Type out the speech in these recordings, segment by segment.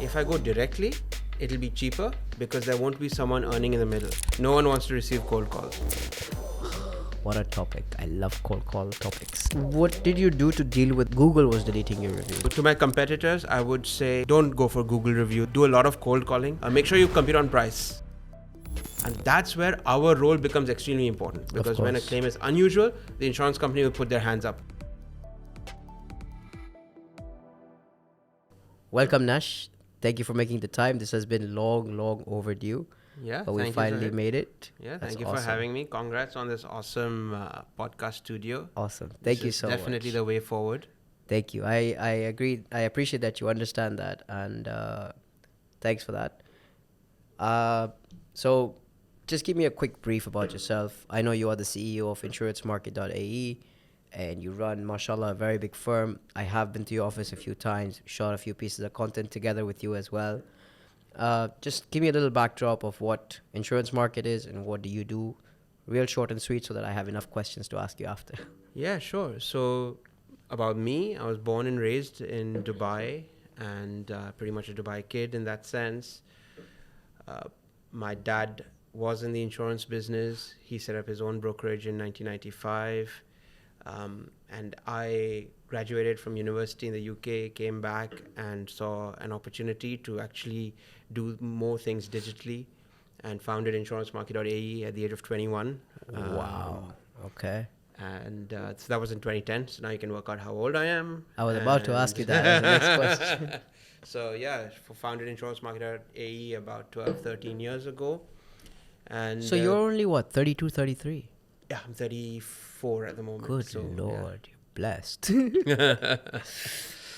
If I go directly, it'll be cheaper because there won't be someone earning in the middle. No one wants to receive cold calls. What a topic. I love cold call topics. What did you do to deal with Google was deleting your review? To my competitors, I would say don't go for Google review. Do a lot of cold calling. Make sure you compete on price. And that's where our role becomes extremely important, because when a claim is unusual, the insurance company will put their hands up. Welcome, Nash. Thank you for making the time. This has been long overdue. Yeah, but we finally made it. Yeah, thank you for having me. Congrats on this awesome podcast studio. Awesome. Thank you so much. Definitely the way forward. Thank you. I agree. I appreciate that you understand that, and thanks for that. So just give me a quick brief about yourself. I know you are the CEO of Insurancemarket.ae, and you run, mashallah, a very big firm. I have been to your office a few times, shot a few pieces of content together with you as well. Just give me a little backdrop of what Insurance Market is and what do you do. Real short and sweet so that I have enough questions to ask you after. Yeah, sure. So about me, I was born and raised in Dubai, and pretty much a Dubai kid in that sense. My dad was in the insurance business. He set up his own brokerage in 1995. And I graduated from university in the UK, came back and saw an opportunity to actually do more things digitally, and founded Insurancemarket.ae at the age of 21. Wow. Okay. And so that was in 2010. So now you can work out how old I am. I was about to ask you that as the next question. So yeah, founded Insurancemarket.ae about 12, 13 years ago. And so you're only what, 32, 33? Yeah, I'm 34 at the moment. Good Lord, yeah. You're blessed.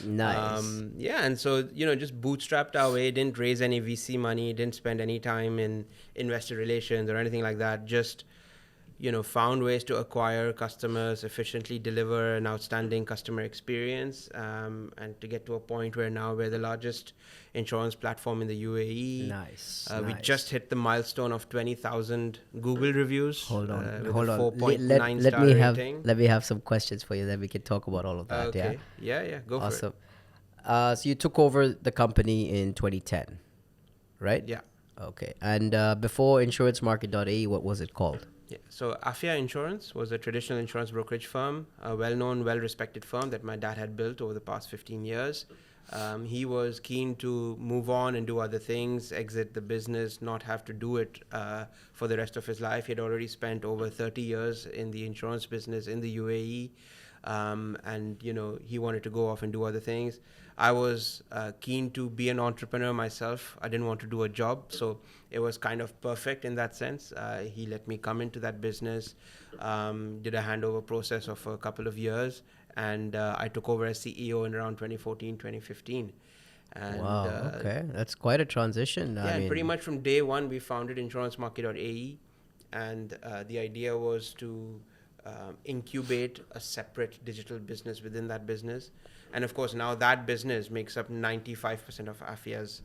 Nice. Yeah, and so, just bootstrapped our way, didn't raise any VC money, didn't spend any time in investor relations or anything like that. Just, found ways to acquire customers, efficiently deliver an outstanding customer experience, and to get to a point where now we're the largest insurance platform in the UAE. Nice. We just hit the milestone of 20,000 Google reviews. Hold on. With a 4.9 star rating. Let me have some questions for you, then we can talk about all of that. Okay. Yeah, go for it. Awesome. So you took over the company in 2010, right? Yeah. Okay. And before Insurancemarket.ae, what was it called? Yeah. So Afia Insurance was a traditional insurance brokerage firm, a well-known, well-respected firm that my dad had built over the past 15 years. He was keen to move on and do other things, exit the business, not have to do it for the rest of his life. He had already spent over 30 years in the insurance business in the UAE. And he wanted to go off and do other things. I was keen to be an entrepreneur myself. I didn't want to do a job, so it was kind of perfect in that sense. He let me come into that business, did a handover process of a couple of years, and I took over as CEO in around 2014, 2015. And, wow, okay. That's quite a transition. Yeah, and pretty much from day one, we founded Insurancemarket.ae, and the idea was to incubate a separate digital business within that business. And of course, now that business makes up 95% of Afia's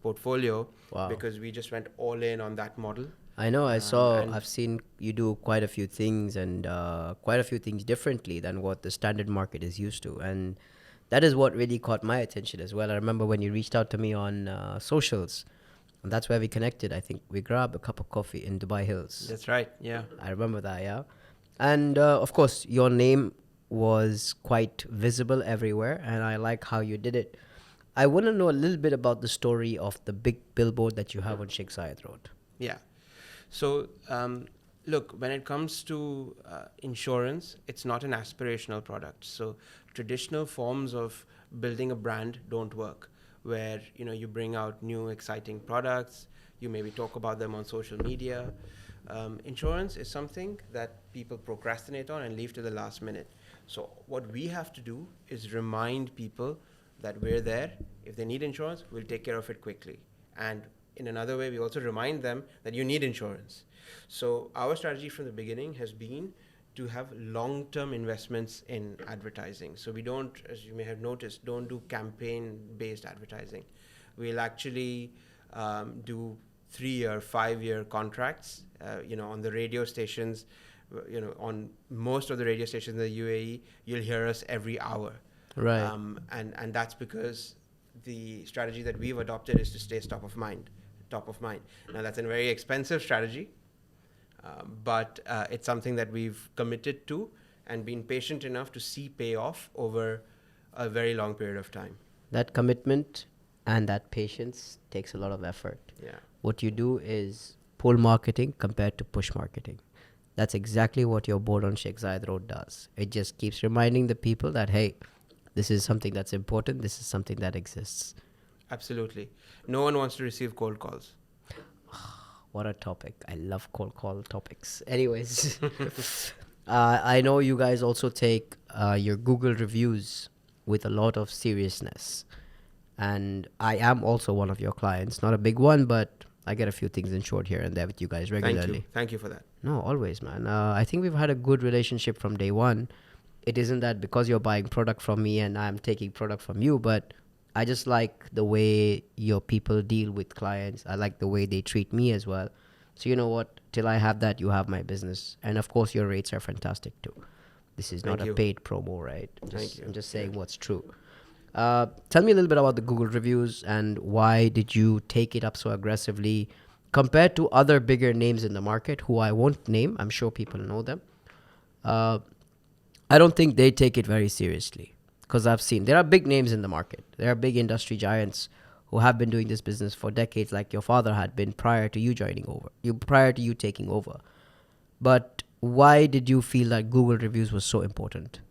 portfolio. Wow. Because we just went all in on that model. I know, I've seen you do quite a few things, and quite a few things differently than what the standard market is used to. And that is what really caught my attention as well. I remember when you reached out to me on socials, and that's where we connected. I think we grabbed a cup of coffee in Dubai Hills. That's right, yeah. I remember that, yeah. And of course, your name was quite visible everywhere, and I like how you did it. I want to know a little bit about the story of the big billboard that you have on Sheikh Zayed Road. Yeah. So, look, when it comes to insurance, it's not an aspirational product. So traditional forms of building a brand don't work, where, you bring out new exciting products, you maybe talk about them on social media. Insurance is something that people procrastinate on and leave to the last minute. So what we have to do is remind people that we're there. If they need insurance, we'll take care of it quickly. And in another way, we also remind them that you need insurance. So our strategy from the beginning has been to have long-term investments in advertising. So we don't, as you may have noticed, don't do campaign-based advertising. We'll actually do 3-year, 5-year contracts, on the radio stations. On most of the radio stations in the UAE, you'll hear us every hour. Right. And that's because the strategy that we've adopted is to stay top of mind. Top of mind. Now that's a very expensive strategy, but it's something that we've committed to and been patient enough to see pay off over a very long period of time. That commitment and that patience takes a lot of effort. Yeah. What you do is pull marketing compared to push marketing. That's exactly what your board on Sheikh Zayed Road does. It just keeps reminding the people that, hey, this is something that's important. This is something that exists. Absolutely. No one wants to receive cold calls. What a topic. I love cold call topics. Anyways, I know you guys also take your Google reviews with a lot of seriousness. And I am also one of your clients. Not a big one, but I get a few things in short here and there with you guys regularly. Thank you for that. No, always, man. I think we've had a good relationship from day one. It isn't that because you're buying product from me and I'm taking product from you, but I just like the way your people deal with clients. I like the way they treat me as well. So you know what? Till I have that, you have my business. And of course, your rates are fantastic too. This is not a paid promo, right? I'm just saying what's true. Tell me a little bit about the Google reviews and why did you take it up so aggressively compared to other bigger names in the market who I won't name. I'm sure people know them. I don't think they take it very seriously because I've seen there are big names in the market. There are big industry giants who have been doing this business for decades, like your father had been prior to you prior to you taking over. But why did you feel that Google reviews was so important?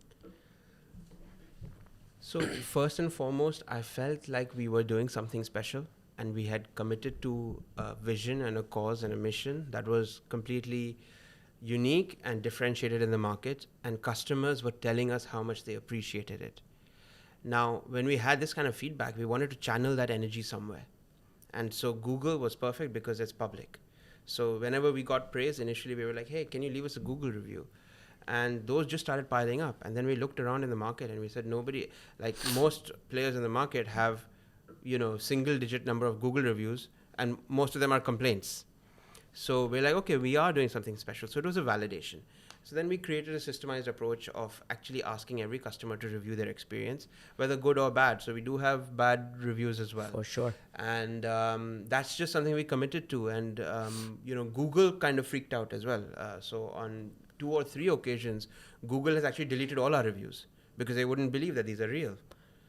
So first and foremost, I felt like we were doing something special and we had committed to a vision and a cause and a mission that was completely unique and differentiated in the market, and customers were telling us how much they appreciated it. Now, when we had this kind of feedback, we wanted to channel that energy somewhere. And so Google was perfect because it's public. So whenever we got praise, initially we were like, hey, can you leave us a Google review? And those just started piling up. And then we looked around in the market and we said, nobody, like most players in the market have, single digit number of Google reviews, and most of them are complaints. So we're like, okay, we are doing something special. So it was a validation. So then we created a systemized approach of actually asking every customer to review their experience, whether good or bad. So we do have bad reviews as well. For sure. And that's just something we committed to. And, Google kind of freaked out as well. So on 2 or 3 occasions, Google has actually deleted all our reviews because they wouldn't believe that these are real.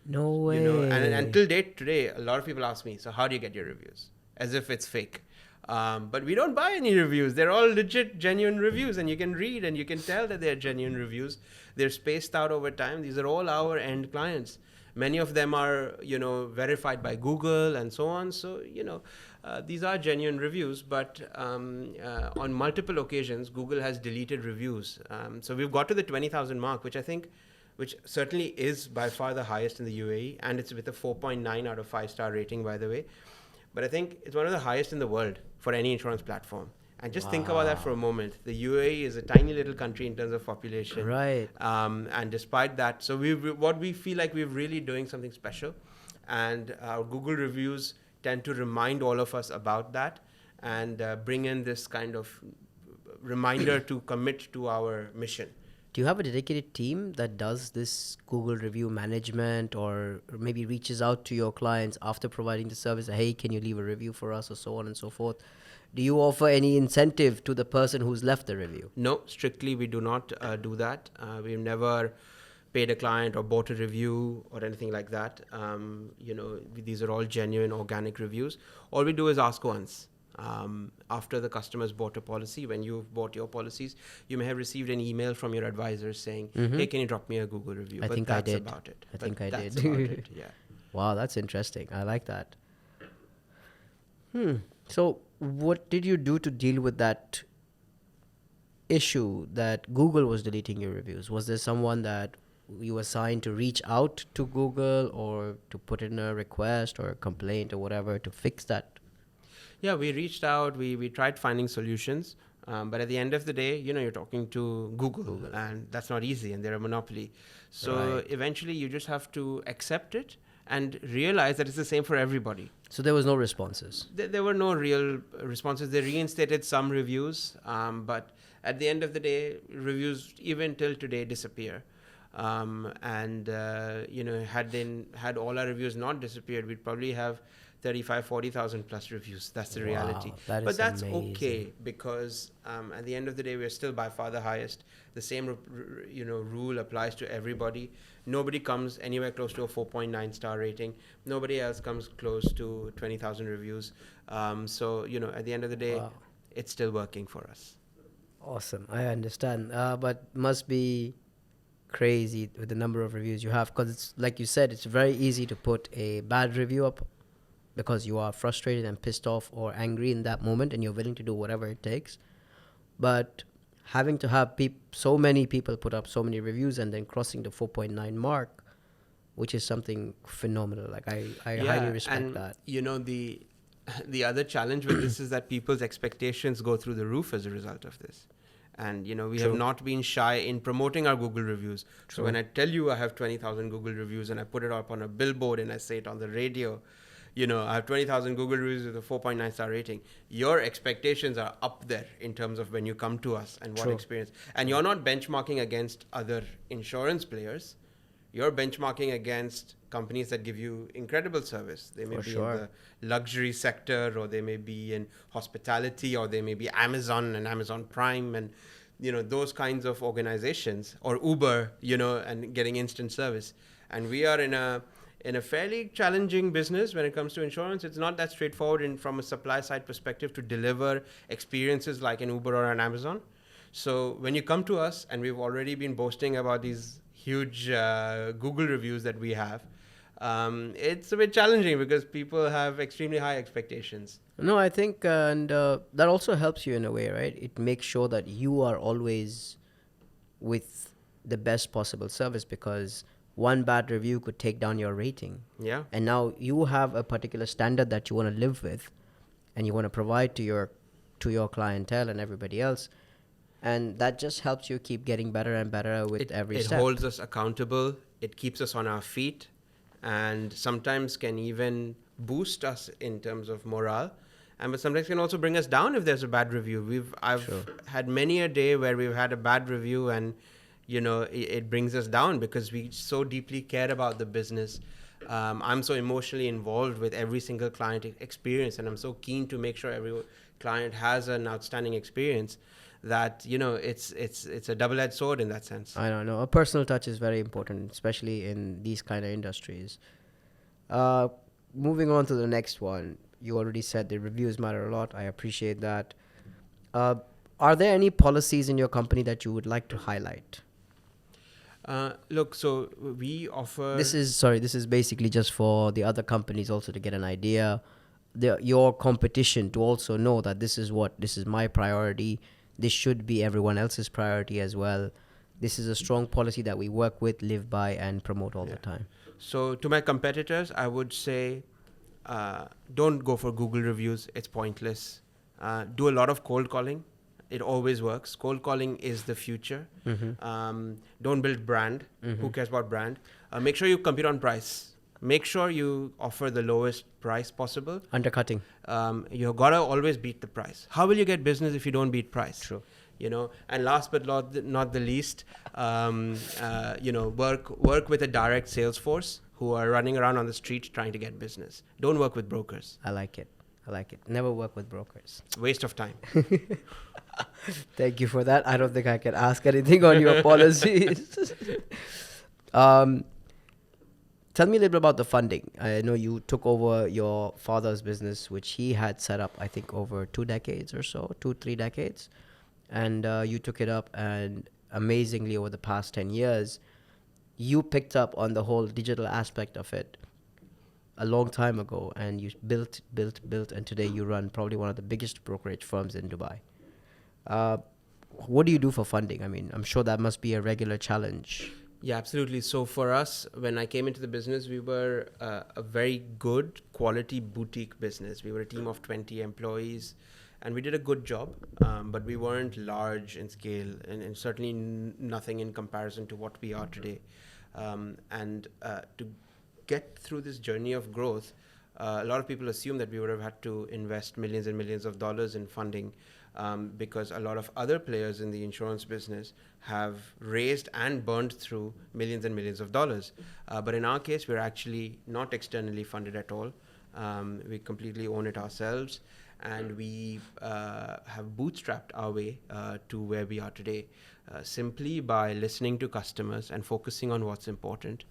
No way. And until date today, a lot of people ask me, so how do you get your reviews? As if it's fake. But we don't buy any reviews. They're all legit, genuine reviews, and you can read and you can tell that they're genuine reviews. They're spaced out over time. These are all our end clients. Many of them are, verified by Google and so on. So, these are genuine reviews, but on multiple occasions, Google has deleted reviews. So we've got to the 20,000 mark, which certainly is by far the highest in the UAE, and it's with a 4.9 out of 5-star rating, by the way. But I think it's one of the highest in the world for any insurance platform. And just think about that for a moment. The UAE is a tiny little country in terms of population. Right. And despite that, so what we feel like we're really doing something special. And our Google reviews tend to remind all of us about that and bring in this kind of reminder to commit to our mission. Do you have a dedicated team that does this Google review management, or maybe reaches out to your clients after providing the service? Hey, can you leave a review for us, or so on and so forth? Do you offer any incentive to the person who's left the review? No, strictly we do not do that. We've never paid a client or bought a review or anything like that. These are all genuine organic reviews. All we do is ask once. After the customers bought a policy, when you've bought your policies, you may have received an email from your advisor saying, hey, can you drop me a Google review? I think that's I did. About it. I think I did. About it, yeah. Wow, that's interesting. I like that. So what did you do to deal with that issue that Google was deleting your reviews? Was there someone that you assigned to reach out to Google or to put in a request or a complaint or whatever to fix that? Yeah, we reached out, we tried finding solutions, but at the end of the day, you're talking to Google, and that's not easy, and they're a monopoly. So eventually you just have to accept it and realize that it's the same for everybody. So there was no responses? There were no real responses. They reinstated some reviews, but at the end of the day, reviews, even till today, disappear. had all our reviews not disappeared, we'd probably have 40,000 plus reviews. That's the reality. Wow, that But is that's amazing. okay, because at the end of the day, we're still by far the highest. The same rule applies to everybody. Nobody comes anywhere close to a 4.9 star rating. Nobody else comes close to 20,000 reviews. So at the end of the day, Wow. it's still working for us. Awesome. I understand. But must be crazy with the number of reviews you have, because it's like you said, it's very easy to put a bad review up because you are frustrated and pissed off or angry in that moment, and you're willing to do whatever it takes. But having to have so many people put up so many reviews and then crossing the 4.9 mark, which is something phenomenal. Like I highly respect and that. the other challenge with this is that people's expectations go through the roof as a result of this. And we have True. not been shy in promoting our Google reviews. True. So when I tell you I have 20,000 Google reviews and I put it up on a billboard and I say it on the radio, I have 20,000 Google reviews with a 4.9 star rating. Your expectations are up there in terms of when you come to us and what True. experience. And you're not benchmarking against other insurance players. You're benchmarking against companies that give you incredible service. They may For be sure. in the luxury sector, or they may be in hospitality, or they may be Amazon and Amazon Prime, and those kinds of organizations, or Uber, and getting instant service. And we are in a fairly challenging business when it comes to insurance. It's not that straightforward from a supply side perspective to deliver experiences like an Uber or an Amazon. So when you come to us, and we've already been boasting about these huge Google reviews that we have, it's a bit challenging because people have extremely high expectations. No, I think, and that also helps you in a way, right? It makes sure that you are always with the best possible service, because one bad review could take down your rating. Yeah. And now you have a particular standard that you want to live with, and you want to provide to your clientele and everybody else. And that just helps you keep getting better and better with every step. It holds us accountable. It keeps us on our feet, and sometimes can even boost us in terms of morale. But sometimes can also bring us down if there's a bad review. I've had many a day where we've had a bad review, and it brings us down because we so deeply care about the business. I'm so emotionally involved with every single client experience, and I'm so keen to make sure every client has an outstanding experience that it's a double-edged sword in that sense. I don't know. A personal touch is very important, especially in these kind of industries. Moving on to the next one. You already said the reviews matter a lot. I appreciate that. Are there any policies in your company that you would like to highlight? Look, so we offer... This is basically just for the other companies also to get an idea. Your competition to also know that this is my priority. This should be everyone else's priority as well. This is a strong policy that we work with, live by, and promote all the time. So to my competitors, I would say, don't go for Google reviews. It's pointless. Do a lot of cold calling. It always works. Cold calling is the future. Mm-hmm. Don't build brand. Mm-hmm. Who cares about brand? Make sure you compete on price. Make sure you offer the lowest price possible. Undercutting. You gotta always beat the price. How will you get business if you don't beat price? True. And last but not the least, work with a direct sales force who are running around on the street trying to get business. Don't work with brokers. I like it. Never work with brokers. It's a waste of time. Thank you for that. I don't think I can ask anything on your policies. Tell me a little bit about the funding. I know you took over your father's business, which he had set up, I think, over 2 decades or so, 3 decades. And you took it up, and amazingly over the past 10 years, you picked up on the whole digital aspect of it a long time ago, and you built, and today you run probably one of the biggest brokerage firms in Dubai. What do you do for funding? I mean, I'm sure that must be a regular challenge. Yeah, absolutely. So for us, when I came into the business, we were a very good quality boutique business. We were a team of 20 employees, and we did a good job, but we weren't large in scale, and certainly nothing in comparison to what we are today. To get through this journey of growth, a lot of people assume that we would have had to invest millions and millions of dollars in funding, because a lot of other players in the insurance business have raised and burned through millions and millions of dollars. But in our case, we're actually not externally funded at all. We completely own it ourselves, and we have bootstrapped our way to where we are today, simply by listening to customers and focusing on what's important.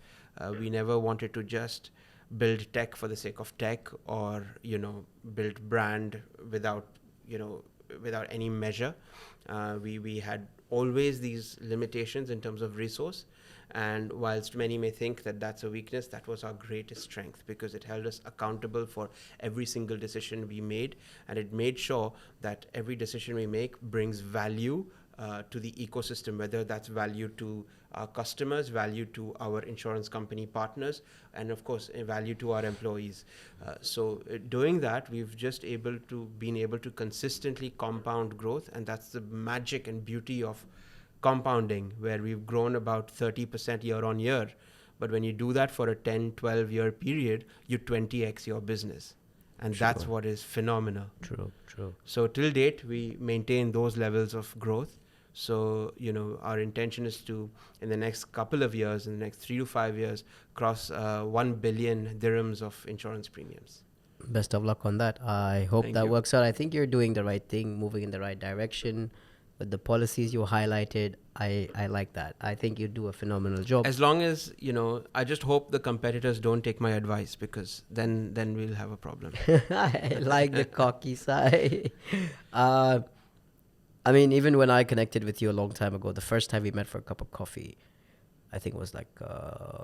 We never wanted to just build tech for the sake of tech, or build brand without any measure. We had always these limitations in terms of resource, and whilst many may think that that's a weakness, that was our greatest strength, because it held us accountable for every single decision we made, and it made sure that every decision we make brings value to the ecosystem, whether that's value to our customers, value to our insurance company partners, and of course value to our employees. So doing that, we've just been able to consistently compound growth, and that's the magic and beauty of compounding, where we've grown about 30% year on year. But when you do that for a 10-12 year period, you 20x your business, and that's what is phenomenal. True. So till date, we maintain those levels of growth. So, our intention is to, in the next couple of years, in the next 3 to 5 years, cross 1 billion dirhams of insurance premiums. Best of luck on that. I hope Thank that you. works out. I think you're doing the right thing, moving in the right direction with the policies you highlighted. I like that. I think you do a phenomenal job. As long as, I just hope the competitors don't take my advice, because then we'll have a problem. I like the cocky side. I mean, even when I connected with you a long time ago, the first time we met for a cup of coffee, I think it was like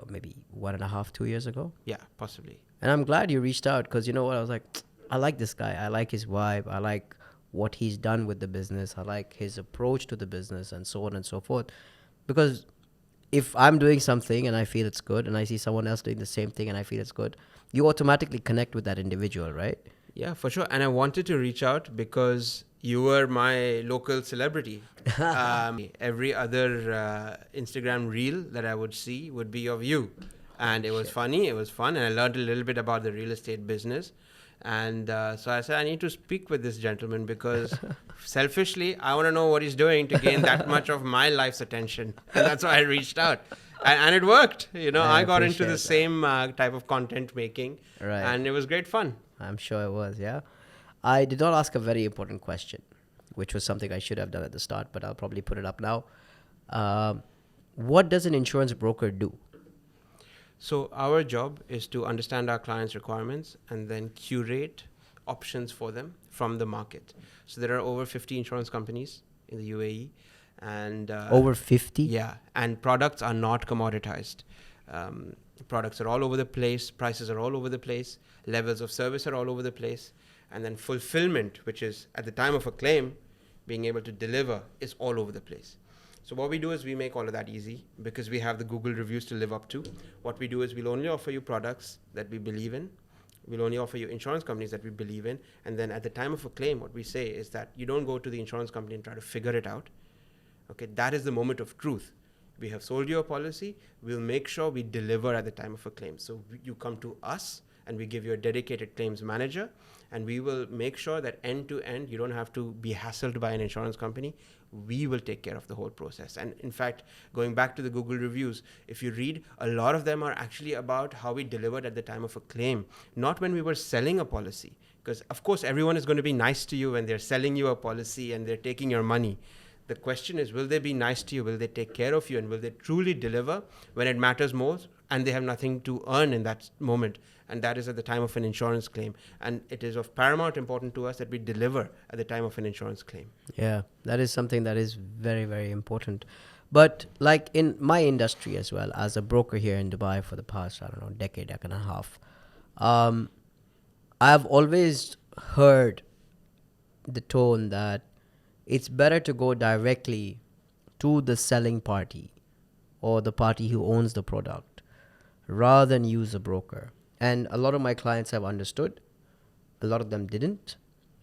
maybe 1.5, 2 years ago. Yeah, possibly. And I'm glad you reached out, because you know what? I was like, I like this guy. I like his vibe. I like what he's done with the business. I like his approach to the business, and so on and so forth. Because if I'm doing something and I feel it's good, and I see someone else doing the same thing and I feel it's good, you automatically connect with that individual, right? Yeah, for sure. And I wanted to reach out because you were my local celebrity. Every other Instagram reel that I would see would be of you. And it was funny, it was fun, and I learned a little bit about the real estate business. And so I said, I need to speak with this gentleman, because selfishly, I want to know what he's doing to gain that much of my life's attention. And that's why I reached out. And it worked. I got into the same type of content making. Right. And it was great fun. I'm sure it was, yeah. I did not ask a very important question, which was something I should have done at the start, but I'll probably put it up now. What does an insurance broker do? So our job is to understand our clients' requirements and then curate options for them from the market. So there are over 50 insurance companies in the UAE. And over 50? Yeah, and products are not commoditized. Products are all over the place, prices are all over the place, levels of service are all over the place, and then fulfillment, which is at the time of a claim, being able to deliver, is all over the place. So what we do is we make all of that easy, because we have the Google reviews to live up to. What we do is we'll only offer you products that we believe in. We'll only offer you insurance companies that we believe in. And then at the time of a claim, what we say is that you don't go to the insurance company and try to figure it out. Okay, that is the moment of truth. We have sold you a policy. We'll make sure we deliver at the time of a claim. So you come to us, and we give you a dedicated claims manager, and we will make sure that end to end, you don't have to be hassled by an insurance company. We will take care of the whole process. And in fact, going back to the Google reviews, if you read, a lot of them are actually about how we delivered at the time of a claim, not when we were selling a policy. Because of course, everyone is going to be nice to you when they're selling you a policy and they're taking your money. The question is, will they be nice to you? Will they take care of you? And will they truly deliver when it matters most and they have nothing to earn in that moment? And that is at the time of an insurance claim. And it is of paramount importance to us that we deliver at the time of an insurance claim. Yeah, that is something that is very, very important. But like in my industry as well, as a broker here in Dubai for the past, decade and a half, I've always heard the tone that it's better to go directly to the selling party or the party who owns the product rather than use a broker. And a lot of my clients have understood. A lot of them didn't.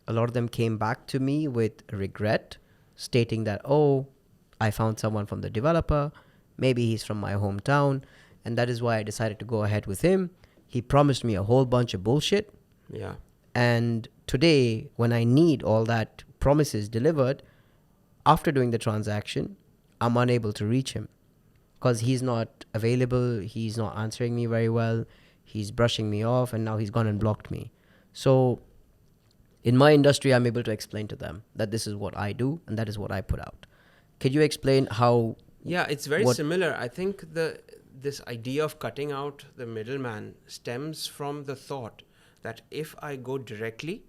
A lot of them came back to me with regret, stating that, oh, I found someone from the developer. Maybe he's from my hometown. And that is why I decided to go ahead with him. He promised me a whole bunch of bullshit. Yeah. And today, when I need all that promises delivered, after doing the transaction, I'm unable to reach him because he's not available. He's not answering me very well. He's brushing me off, and now he's gone and blocked me. So in my industry, I'm able to explain to them that this is what I do and that is what I put out. Could you explain how? Yeah, it's very what- similar. I think this idea of cutting out the middleman stems from the thought that if I go directly,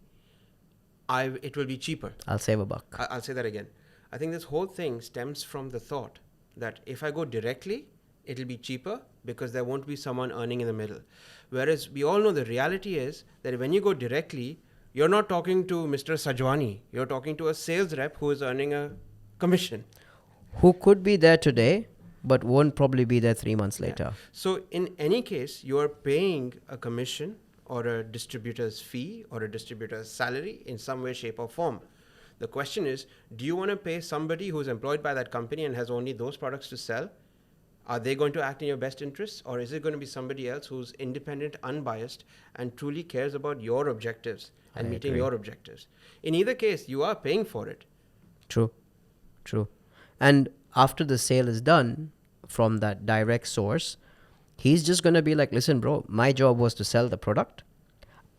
it will be cheaper. I'll save a buck. I'll say that again. I think this whole thing stems from the thought that if I go directly, it'll be cheaper because there won't be someone earning in the middle. Whereas we all know the reality is that when you go directly, you're not talking to Mr. Sajwani. You're talking to a sales rep who is earning a commission. Who could be there today, but won't probably be there 3 months later. So in any case, you are paying a commission or a distributor's fee or a distributor's salary in some way, shape or form. The question is, do you want to pay somebody who's employed by that company and has only those products to sell? Are they going to act in your best interests, or is it going to be somebody else who's independent, unbiased, and truly cares about your objectives and meeting agree. your objectives? In either case, you are paying for it. True. And after the sale is done from that direct source, he's just going to be like, listen, bro, my job was to sell the product.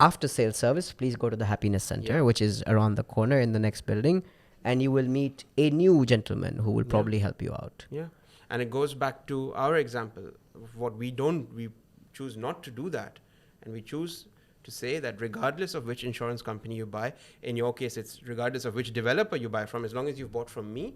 After sale service, please go to the Happiness Center, which is around the corner in the next building, and you will meet a new gentleman who will probably help you out. Yeah. And it goes back to our example of what we choose not to do that. And we choose to say that regardless of which insurance company you buy, in your case, it's regardless of which developer you buy from, as long as you've bought from me,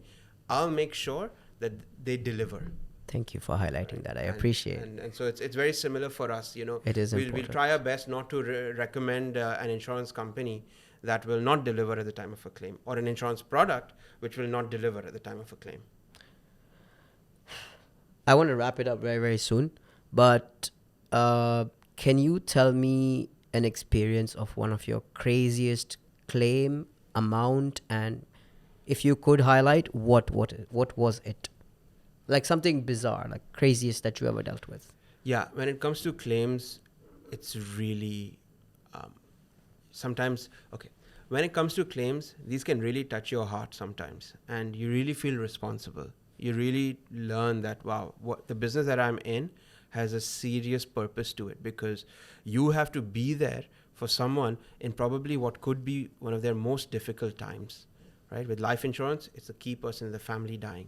I'll make sure that they deliver. Thank you for highlighting that. I appreciate it. And so it's very similar for us. It is we'll important. try our best not to recommend an insurance company that will not deliver at the time of a claim, or an insurance product which will not deliver at the time of a claim. I want to wrap it up very, very soon, but can you tell me an experience of one of your craziest claim amount, and if you could highlight what was it? Like something bizarre, like craziest that you ever dealt with. Yeah, when it comes to claims, it's really sometimes, okay, when it comes to claims, these can really touch your heart sometimes, and you really feel responsible. You really learn that, wow, what the business that I'm in has a serious purpose to it, because you have to be there for someone in probably what could be one of their most difficult times, right? With life insurance, it's a key person in the family dying,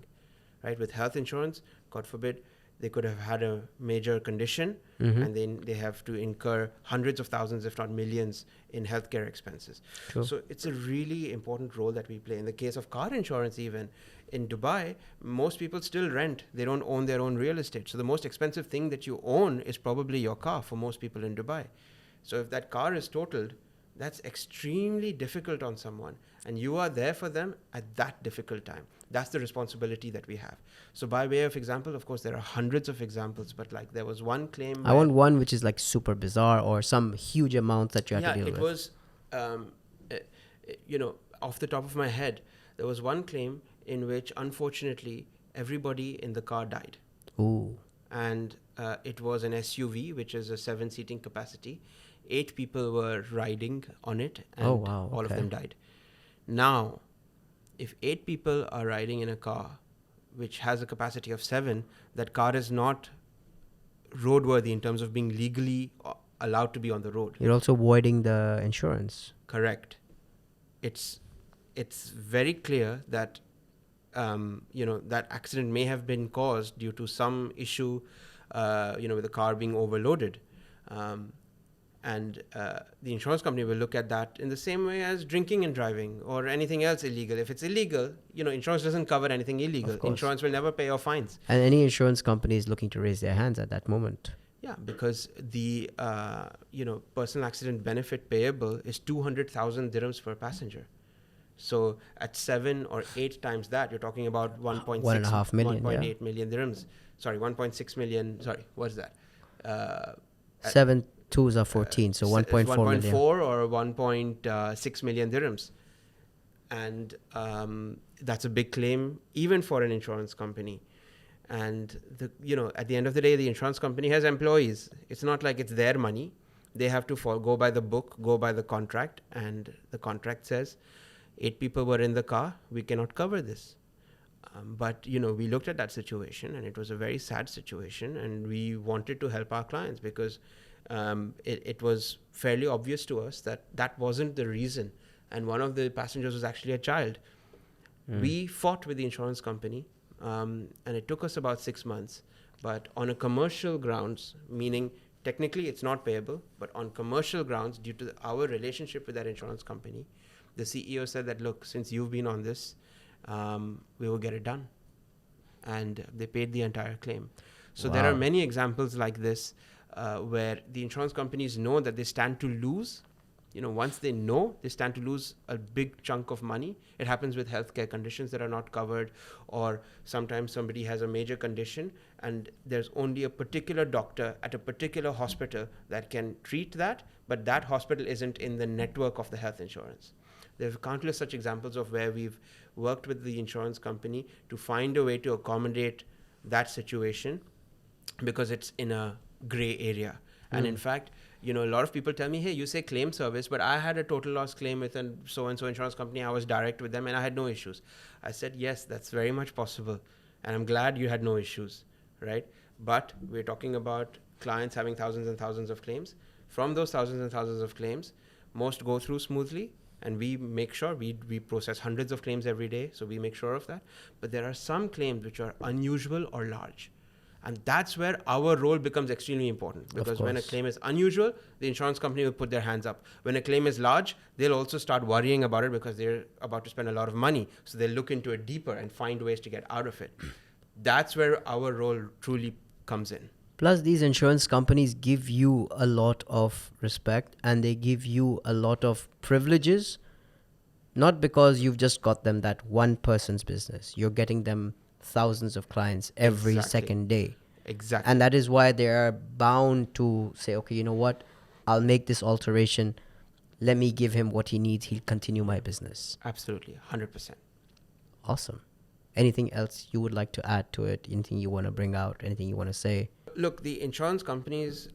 right? With health insurance, God forbid, they could have had a major condition, and then they have to incur hundreds of thousands, if not millions, in healthcare expenses. True. So it's a really important role that we play. In the case of car insurance, even in Dubai, most people still rent. They don't own their own real estate. So the most expensive thing that you own is probably your car for most people in Dubai. So if that car is totaled, that's extremely difficult on someone. And you are there for them at that difficult time. That's the responsibility that we have. So by way of example, of course, there are hundreds of examples, but like there was one claim. I want one which is like super bizarre or some huge amount that you had to deal with. Yeah, it was, off the top of my head, there was one claim in which, unfortunately, everybody in the car died. Ooh. And it was an SUV, which is a 7-seating capacity. 8 people were riding on it, and all of them died. Now, if 8 people are riding in a car which has a capacity of 7, that car is not roadworthy in terms of being legally allowed to be on the road. You're also voiding the insurance. Correct. It's very clear that that accident may have been caused due to some issue, with the car being overloaded. And the insurance company will look at that in the same way as drinking and driving or anything else illegal. If it's illegal, insurance doesn't cover anything illegal. Insurance will never pay your fines. And any insurance company is looking to raise their hands at that moment. Yeah, because the personal accident benefit payable is 200,000 dirhams per passenger. So at 7 or 8 times that, you're talking about 1.5 million, 1.8 million dirhams. Sorry, 1.6 million. Sorry, what is that? 7 2s are 14, so 1.4 million. 1.4 or 1.6 million dirhams. And that's a big claim even for an insurance company. And at the end of the day, the insurance company has employees. It's not like it's their money. They have to go by the book, go by the contract, and the contract says 8 people were in the car, we cannot cover this. But we looked at that situation, and it was a very sad situation, and we wanted to help our clients because it was fairly obvious to us that that wasn't the reason. And one of the passengers was actually a child. We fought with the insurance company, and it took us about 6 months. But on a commercial grounds, meaning technically it's not payable, but on commercial grounds, due to our relationship with that insurance company, the CEO said that, look, since you've been on this, we will get it done. And they paid the entire claim. So there are many examples like this where the insurance companies know that they stand to lose. Once they know they stand to lose a big chunk of money. It happens with healthcare conditions that are not covered, or sometimes somebody has a major condition and there's only a particular doctor at a particular hospital that can treat that, but that hospital isn't in the network of the health insurance. There's countless such examples of where we've worked with the insurance company to find a way to accommodate that situation because it's in a gray area. And in fact, a lot of people tell me, hey, you say claim service, but I had a total loss claim with a so-and-so insurance company. I was direct with them and I had no issues. I said, yes, that's very much possible. And I'm glad you had no issues, right? But we're talking about clients having thousands and thousands of claims. From those thousands and thousands of claims, most go through smoothly. And we make sure we process hundreds of claims every day. So we make sure of that. But there are some claims which are unusual or large. And that's where our role becomes extremely important, because when a claim is unusual, the insurance company will put their hands up. When a claim is large, they'll also start worrying about it because they're about to spend a lot of money. So they'll look into it deeper and find ways to get out of it. That's where our role truly comes in. Plus, these insurance companies give you a lot of respect and they give you a lot of privileges, not because you've just got them that one person's business. You're getting them thousands of clients every second day. Exactly. And that is why they are bound to say, okay, you know what? I'll make this alteration. Let me give him what he needs. He'll continue my business. Absolutely. 100%. Awesome. Anything else you would like to add to it? Anything you want to bring out? Anything you want to say? Look, the insurance companies'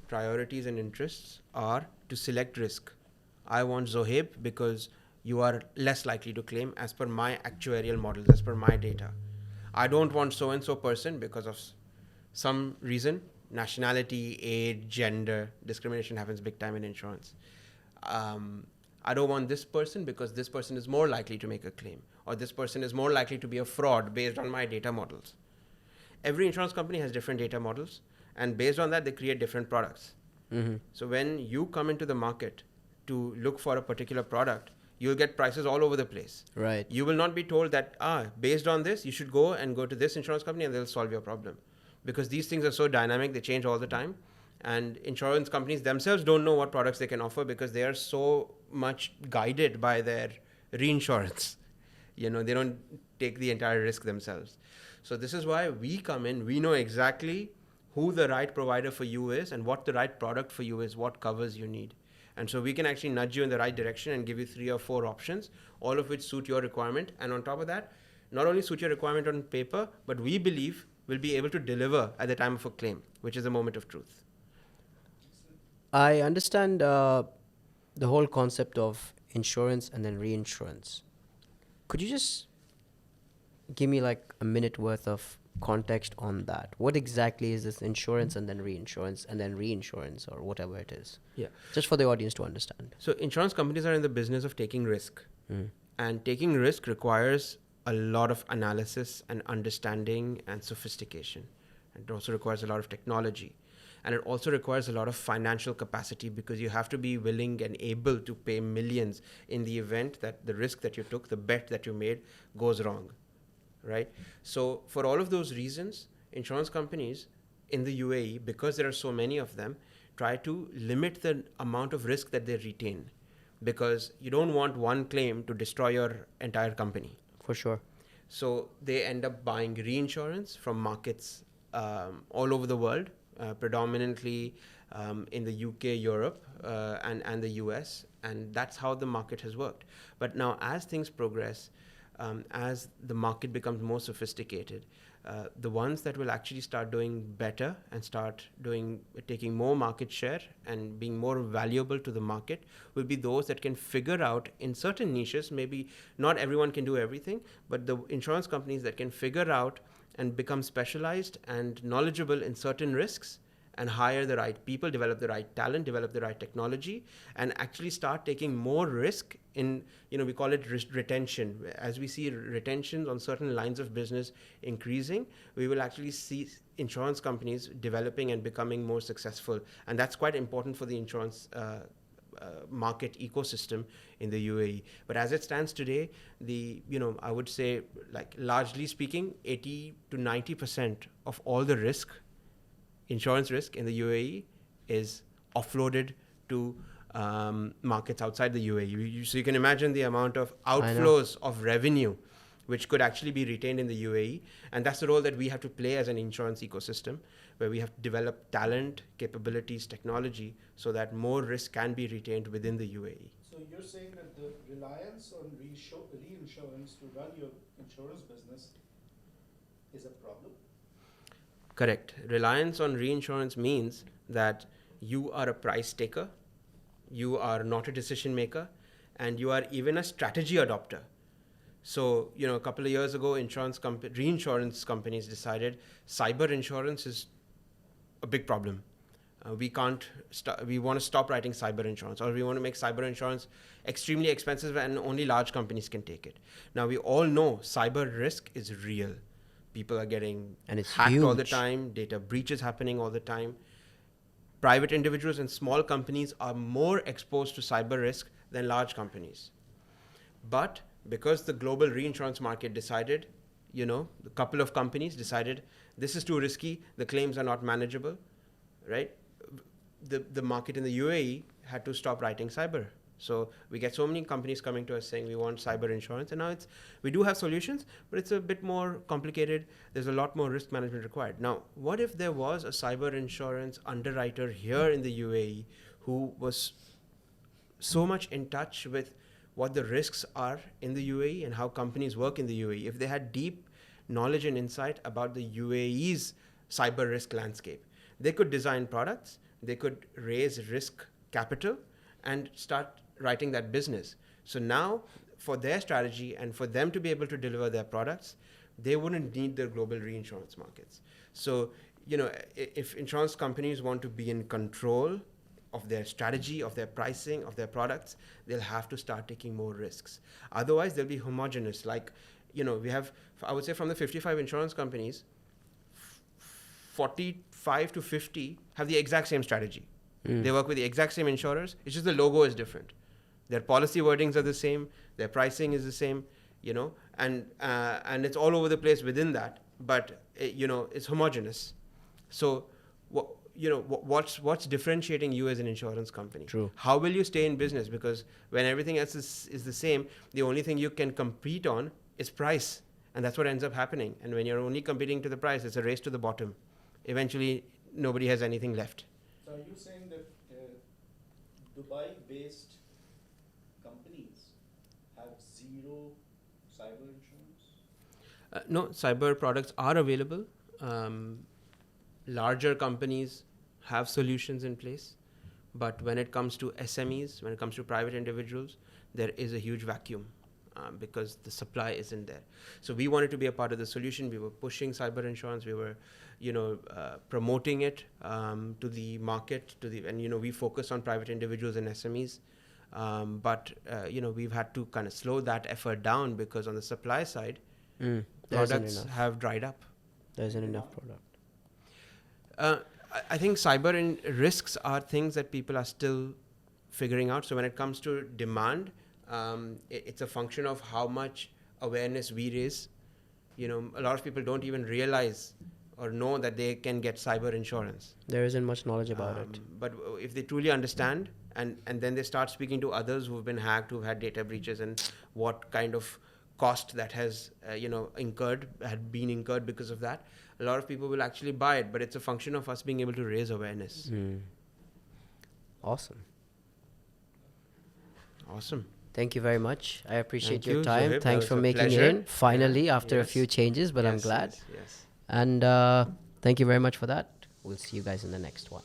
priorities and interests are to select risk. I want Zohaib because you are less likely to claim as per my actuarial models, as per my data. I don't want so-and-so person because of some reason, nationality, age, gender, discrimination happens big time in insurance. I don't want this person because this person is more likely to make a claim, or this person is more likely to be a fraud based on my data models. Every insurance company has different data models, and based on that, they create different products. So when you come into the market to look for a particular product, you'll get prices all over the place. Right. You will not be told that, based on this, you should go to this insurance company and they'll solve your problem. Because these things are so dynamic, they change all the time. And insurance companies themselves don't know what products they can offer because they are so much guided by their reinsurance. They don't take the entire risk themselves. So this is why we come in, we know exactly who the right provider for you is and what the right product for you is, what covers you need. And so we can actually nudge you in the right direction and give you 3 or 4 options, all of which suit your requirement. And on top of that, not only suit your requirement on paper, but we believe we'll be able to deliver at the time of a claim, which is a moment of truth. I understand the whole concept of insurance and then reinsurance. Could you just give me like a minute worth of context on that? What exactly is this insurance and then reinsurance or whatever it is? Yeah. Just for the audience to understand. So insurance companies are in the business of taking risk. And taking risk requires a lot of analysis and understanding and sophistication. It also requires a lot of technology. And it also requires a lot of financial capacity because you have to be willing and able to pay millions in the event that the risk that you took, the bet that you made, goes wrong. Right? So for all of those reasons, insurance companies in the UAE, because there are so many of them, try to limit the amount of risk that they retain, because you don't want one claim to destroy your entire company. For sure. So they end up buying reinsurance from markets all over the world, predominantly in the UK, Europe, and the US. And that's how the market has worked. But now as things progress, as the market becomes more sophisticated, the ones that will actually start doing better and taking more market share and being more valuable to the market will be those that can figure out in certain niches. Maybe not everyone can do everything, but the insurance companies that can figure out and become specialized and knowledgeable in certain risks and hire the right people, develop the right talent, develop the right technology, and actually start taking more risk in, we call it retention. As we see retention on certain lines of business increasing, we will actually see insurance companies developing and becoming more successful. And that's quite important for the insurance market ecosystem in the UAE. But as it stands today, I would say, like, largely speaking, 80 to 90% of all the insurance risk in the UAE is offloaded to markets outside the UAE. So you can imagine the amount of outflows of revenue which could actually be retained in the UAE. And that's the role that we have to play as an insurance ecosystem, where we have to develop talent, capabilities, technology, so that more risk can be retained within the UAE. So you're saying that the reliance on reinsurance to run your insurance business is a problem? Correct. Reliance on reinsurance means that you are a price taker, you are not a decision maker, and you are even a strategy adopter. So, a couple of years ago, reinsurance companies decided cyber insurance is a big problem. We want to stop writing cyber insurance, or we want to make cyber insurance extremely expensive and only large companies can take it. Now, we all know cyber risk is real. People are getting hacked all the time, data breaches happening all the time. Private individuals and small companies are more exposed to cyber risk than large companies. But because the global reinsurance market decided, a couple of companies decided this is too risky, the claims are not manageable, right? The market in the UAE had to stop writing cyber. So we get so many companies coming to us saying we want cyber insurance, and now we do have solutions, but it's a bit more complicated. There's a lot more risk management required. Now, what if there was a cyber insurance underwriter here in the UAE who was so much in touch with what the risks are in the UAE and how companies work in the UAE? If they had deep knowledge and insight about the UAE's cyber risk landscape, they could design products, they could raise risk capital, and start writing that business. So now, for their strategy and for them to be able to deliver their products, they wouldn't need the global reinsurance markets. So, if insurance companies want to be in control of their strategy, of their pricing, of their products, they'll have to start taking more risks. Otherwise, they'll be homogenous. Like, we have, I would say, from the 55 insurance companies, 45 to 50 have the exact same strategy. They work with the exact same insurers. It's just the logo is different. Their policy wordings are the same. Their pricing is the same, and it's all over the place within that. But it's homogenous. So, what's differentiating you as an insurance company? True. How will you stay in business? Because when everything else is the same, the only thing you can compete on is price, and that's what ends up happening. And when you're only competing to the price, it's a race to the bottom. Eventually, nobody has anything left. So are you saying that Dubai-based companies have zero cyber insurance? No, cyber products are available. Larger companies have solutions in place. But when it comes to SMEs, when it comes to private individuals, there is a huge vacuum because the supply isn't there. So we wanted to be a part of the solution. We were pushing cyber insurance. We were promoting it to the market, and we focus on private individuals and SMEs. But we've had to kind of slow that effort down because on the supply side, products have dried up. There isn't enough product. I think cyber risks are things that people are still figuring out. So when it comes to demand, it's a function of how much awareness we raise. A lot of people don't even realize or know that they can get cyber insurance. There isn't much knowledge about it. But if they truly understand, and then they start speaking to others who've been hacked, who've had data breaches, and what kind of cost that has had been incurred because of that, a lot of people will actually buy it. But it's a function of us being able to raise awareness. Awesome. Thank you very much. I appreciate Thank your you, time. Zohaib. That Thanks was for a making it pleasure. in finally after a Yes. few changes, but I'm Yes, glad. yes, yes. And thank you very much for that. We'll see you guys in the next one.